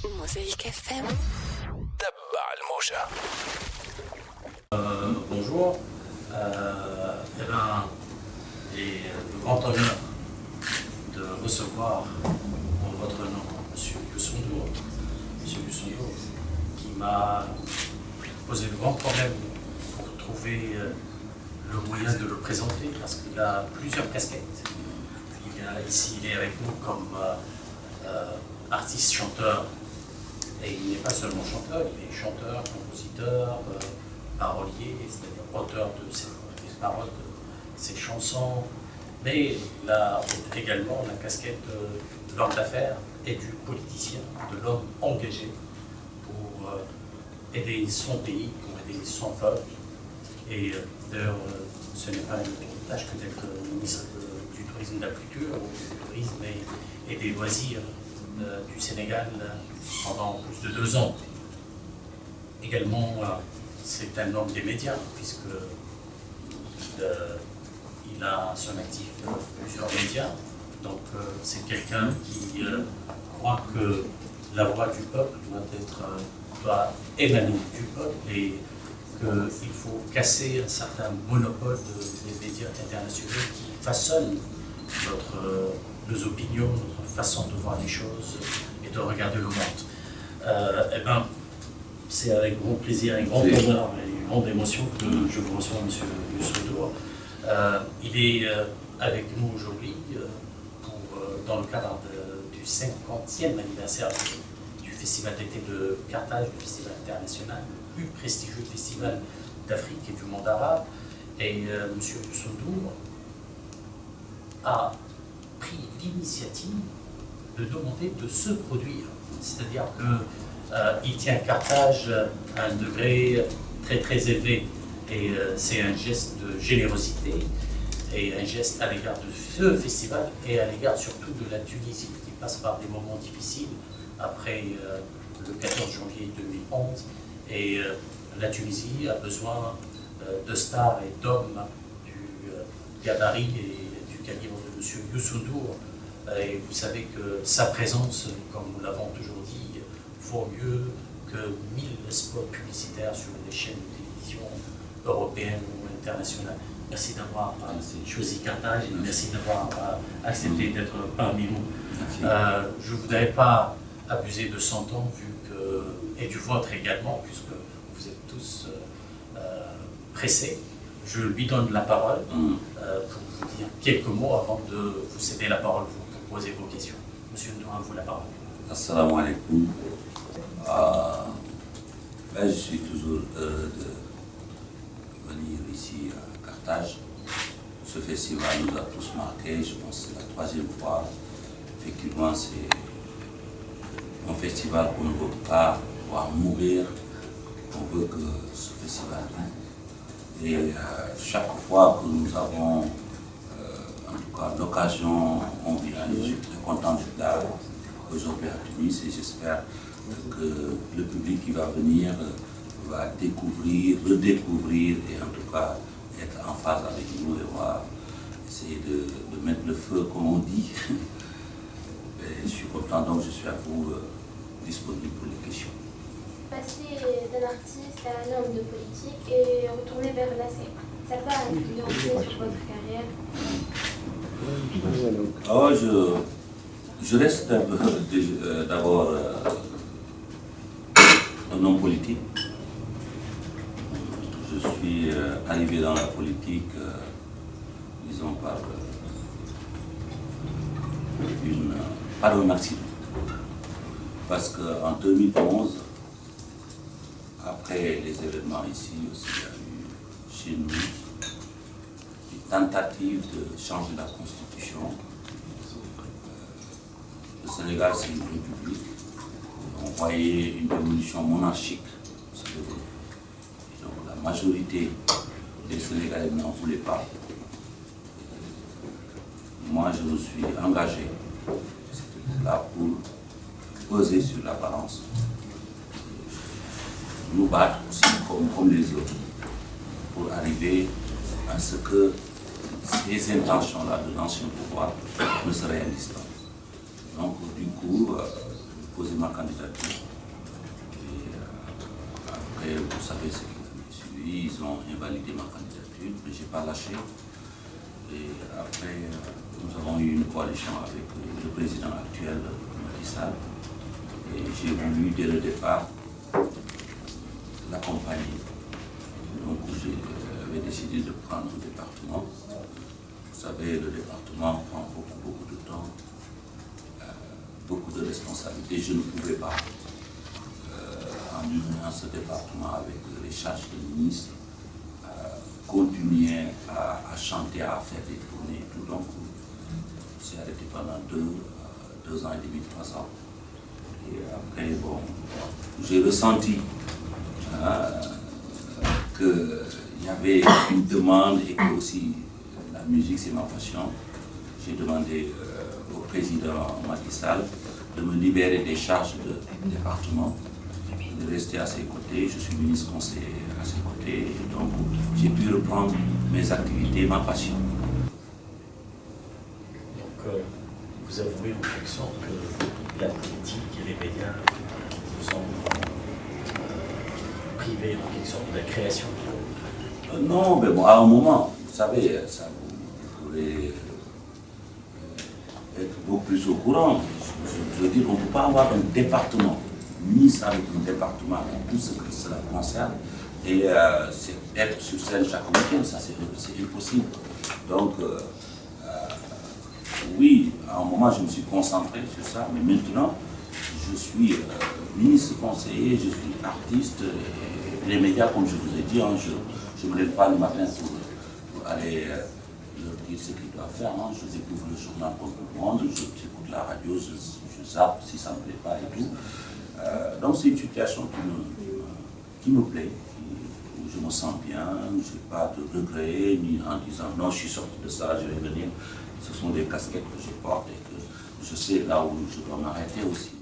Mosaïque FM. Bonjour. J'ai le grand honneur de recevoir en votre nom M. Youssou N'Dour, qui m'a posé le grand problème pour trouver le moyen de le présenter, parce qu'il a plusieurs casquettes. Il est avec nous comme artiste chanteur, et il n'est pas seulement chanteur, il est chanteur, compositeur, parolier, c'est-à-dire auteur de ses paroles, de ses chansons, mais il a également la casquette de l'homme d'affaires et du politicien, de l'homme engagé pour aider son pays, pour aider son peuple. Et d'ailleurs, ce n'est pas une tâche que d'être ministre du tourisme, de la culture, du tourisme et des loisirs du Sénégal pendant plus de 2 ans. Également, c'est un homme des médias, puisque il a à son actif plusieurs médias. Donc c'est quelqu'un qui croit que la voix du peuple doit émaner du peuple et qu'il faut casser un certain monopole des médias internationaux qui façonnent nos opinions, notre façon de voir les choses et de regarder le monde. C'est avec grand plaisir, et grand honneur et une grande émotion que je vous reçois, M. Youssou N'Dour. Il est avec nous aujourd'hui dans le cadre du 50e anniversaire du Festival d'été de Carthage, le festival international, le plus prestigieux festival d'Afrique et du monde arabe. Et M. Youssou N'Dour a pris l'initiative de demander de se produire. C'est-à-dire qu'il tient Carthage à un degré très très élevé. Et c'est un geste de générosité et un geste à l'égard de ce festival et à l'égard surtout de la Tunisie qui passe par des moments difficiles après le 14 janvier 2011. Et la Tunisie a besoin de stars et d'hommes du gabarit et du calibre de M. Youssou N'Dour. Et vous savez que sa présence, comme nous l'avons toujours dit, vaut mieux que 1000 spots publicitaires sur les chaînes de télévision européennes ou internationales. Merci d'avoir choisi Carthage et merci d'avoir accepté d'être parmi nous. Je ne voudrais pas abuser de son temps et du vôtre également, puisque vous êtes tous pressés. Je lui donne la parole pour vous dire quelques mots avant de vous céder la parole pour poser vos questions. Monsieur N'Dour, à vous la parole. Assalamu alaikum. Je suis toujours heureux de venir ici à Carthage. Ce festival nous a tous marqués, je pense que c'est la 3e fois. Effectivement, c'est un festival qu'on ne veut pas voir mourir. On veut que ce festival vive. Et chaque fois que nous avons en tout cas l'occasion, on vient. Je suis très content d'être là aujourd'hui à Tunis et j'espère que le public qui va venir va découvrir, redécouvrir et en tout cas être en phase avec nous et on va essayer de mettre le feu comme on dit. Et je suis content, donc je suis à vous disponible pour les questions. Passer d'un artiste à un homme de politique et retourner vers la scène, ça n'a pas influencé sur votre carrière? Je reste d'abord un homme politique. Je suis arrivé dans la politique, disons, par un accident. Parce qu'en 2011, après les événements ici aussi, il y a eu chez nous une tentative de changer la constitution. Le Sénégal, c'est une république. On voyait une évolution monarchique se développer. Donc la majorité des Sénégalais n'en voulaient pas. Moi, je me suis engagé là pour peser sur la balance, nous battre aussi comme les autres, pour arriver à ce que ces intentions-là de l'ancien pouvoir ne se réalisent pas. Donc, du coup, déposé ma candidature. Et après, vous savez ce qui est suivi, ils ont invalidé ma candidature, mais je n'ai pas lâché. Et après, nous avons eu une coalition avec le président actuel, Macky Sall. Et j'ai voulu, dès le départ, l'accompagner. Donc, j'avais décidé de prendre un département. Vous savez, le département prend beaucoup de temps, beaucoup de responsabilités. Je ne pouvais pas, en unant ce département avec les charges de ministre, continuer à chanter, à faire des tournées et tout. Donc, c'est arrêté pendant 2 ans et demi, 3 ans. Et après, bon, j'ai ressenti qu'il y avait une demande et que aussi la musique, c'est ma passion. J'ai demandé au président Macky Sall de me libérer des charges de département, de rester à ses côtés. Je suis ministre conseiller à ses côtés. Et donc, j'ai pu reprendre mes activités, ma passion. Donc, vous avouez en quelque sorte que la politique et les médias vous ont privé en quelque sorte de la création. Non, mais bon, à un moment, vous savez, ça, vous pouvez être beaucoup plus au courant. Je veux dire, on ne peut pas avoir un département, ministre avec un département, avec tout ce que cela concerne, et être sur scène chaque week-end, ça c'est impossible. Donc, oui, à un moment, je me suis concentré sur ça, mais maintenant, je suis ministre conseiller, je suis artiste, et les médias, comme je vous ai dit, hein, je ne me lève pas le matin pour aller leur dire ce qu'ils doivent faire. Hein. Je découvre le journal comme tout le monde, j'écoute la radio, je zappe si ça ne me plaît pas et tout. Donc c'est une situation qui me plaît, où je me sens bien, je n'ai pas de regrets, ni en disant non, je suis sorti de ça, je vais venir. Ce sont des casquettes que je porte et que je sais là où je dois m'arrêter aussi.